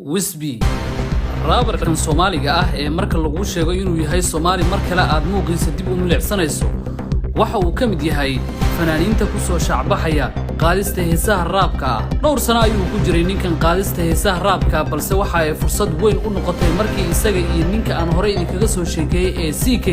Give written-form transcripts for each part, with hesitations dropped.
Wisby raabarkan Soomaaliga ah ee marka lagu sheego inuu yahay Soomaali markale aad muuqiisa dib u milicsanayso waxa uu kamid yahay fanaaniinta ku soo shacbaxaya qaadista heesaha raabka ah dhowr sano ayuu ku jiray ninkan qaadista heesaha raabka balse waxa ay fursad weyn u noqotay markii isaga iyo ninka aan hore idinkaga soo sheekeeyay ee CK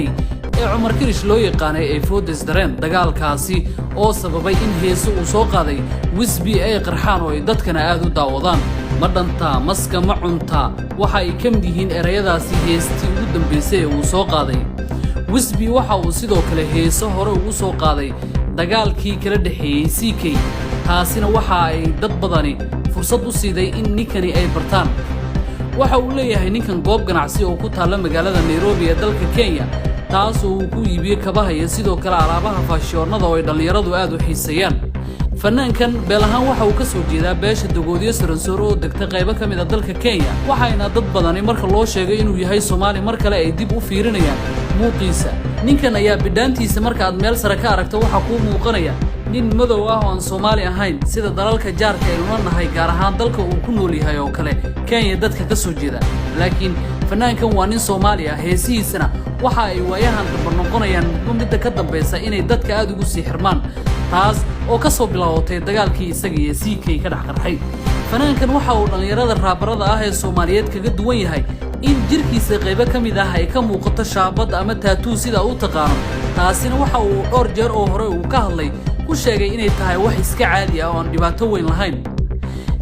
ee Cumar Kirish loo yaqaanay ee Foodes dareen dagaalkaasi oo sababay in heeso uu soo qaaday Wisby ay qarxaan oo ay dadkana aad u daawadaan madanta maska ma cunta waxa ay kamid yihiin erayadaasi heestii ugu dambeysay ee uu soo qaaday Wisby waxa uu sidoo kale heeso hore ugu soo qaaday dagaalkii kala dhaxeeyay CK taasina waxa ay dad badani fursad u siiday in ninkani ay bartaan waxa uu leeyahay ninkan goob ganacsi oo ku taala magaalada Nairobi ee dalka Kenya taas oo uu ku iibiyo kabaha iyo sidoo kale alaabaha faashiyoonada oo ay dhalinyaradu aad u xiiseeyaan fanaankan beelahan waxa uu ka soo jeedaa beesha dagoodiyo Saransoro oo degta qaybo kamid ah dalka Kenya waxayna dad badani marka loo sheegay inuu yahay Soomaali mar kale ay dib u fiirinayaan muuqiisa ninkan ayaa bidhaantiisa marka aad meel sare ka aragto waxa ku muuqanaya nin madow ah oo aan Soomaali ahayn sida dalalka jaarka ay u nahay gaar ahaan dalka uu ku nool yahay oo kale Kenya dadka ka soo jeeda laakiin fanaankan waa nin Soomaali ah heesihiisana waxa ay waayahan daba noqonayaan midda ka dambaysa inay dadka aad ugu sii xirmaan taas oo ka soo bilowday dagaalkii isaga iyo CK ka dhax qarxay fanaankan waxa uu dhalinyarada raabarada ah ee Soomaaliyeed kaga duwan yahay in jirkiisa qaybo kamid ah ay ka muuqato shaabad ama tattoo sida uu taqaano taasina waxa uu dhowr jeer oo hore uu ka hadlay ku sheegay inay tahay wax iska caadi ah oo aan dhibaato weyn lahayn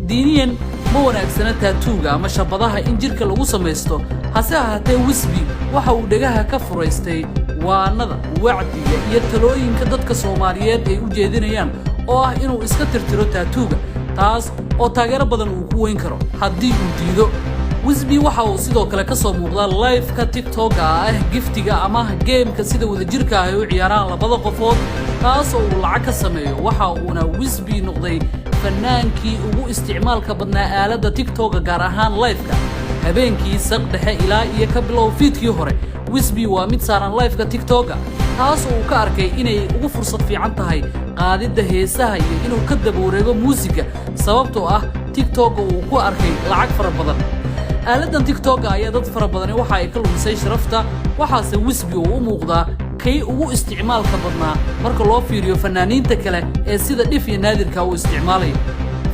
diiniyan ma wanaagsana tattooga ama shaabadaha in jirka lagu sameesto hase ahaatee Wisby waxa uu dhagaha ka furaystay waanada wacdiga iyo talooyinka dadka Soomaaliyeed ay u jeedinayaan oo ah inuu iska tirtiro tattooga taas oo taageero badan uu ku weyn karo haddii uu diido Wisby waxa uu sidoo kale ka soo muuqda live-ka TikTok ah giftiga ama game-ka sida wadajirka ah ay u ciyaaraan labada qofood taas oo uu lacag ka sameeyo waxa uuna Wisby noqday fanaankii ugu isticmaalka badnaa aaladda TikTok gaar ahaan live-ka habeenkii saq dhexe ilaa iyo ka bilow fiidkii hore Wisby waa mid saaran live-ka TikTok taas oo uu ka arkay inay ugu fursad fiican tahay qaadida heesaha iyo inuu ka daba wareego muusiga sababtoo ah TikTok uu ku arkay lacag fara badan aaladan TikTok ayaa dad fara badan waxa ay ka lumisay sharafta waxaase Wisby uu u muuqdaa kay ugu isticmaalka badnaa marka loo fiiriyo fanaaniinta kale ee sida dhif iyo naadirka uu isticmaalay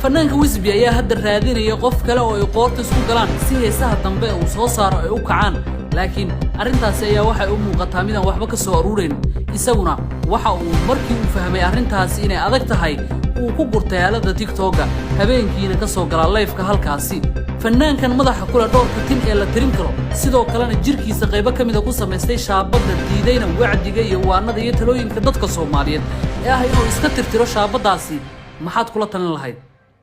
fanaanka Wisby ayaa hadda raadinaya qof kale oo ay qoorta isku galaan si heesaha dambe uu soo saaro ay u kacaan laakiin arintaas ayaa waxa ay u muuqataa midaan waxba ka soo aruureyn isaguna waxa uu markii uu fahmay arintaas inay adag tahay uu ku gurtay aaladda TikTok habeenkiina ka soo gala live-ka halkaasi fanaankan madaxa kula dhowrka tin ee la tirin karo sidoo kalena jirkiisa qaybo kamid ah ku sameystay shaabada diidayna wacdiga iyo waanada iyo talooyinka dadka Soomaaliyeed ee ah inuu iska tirtiro shaabadaasi maxaad kula talin lahayd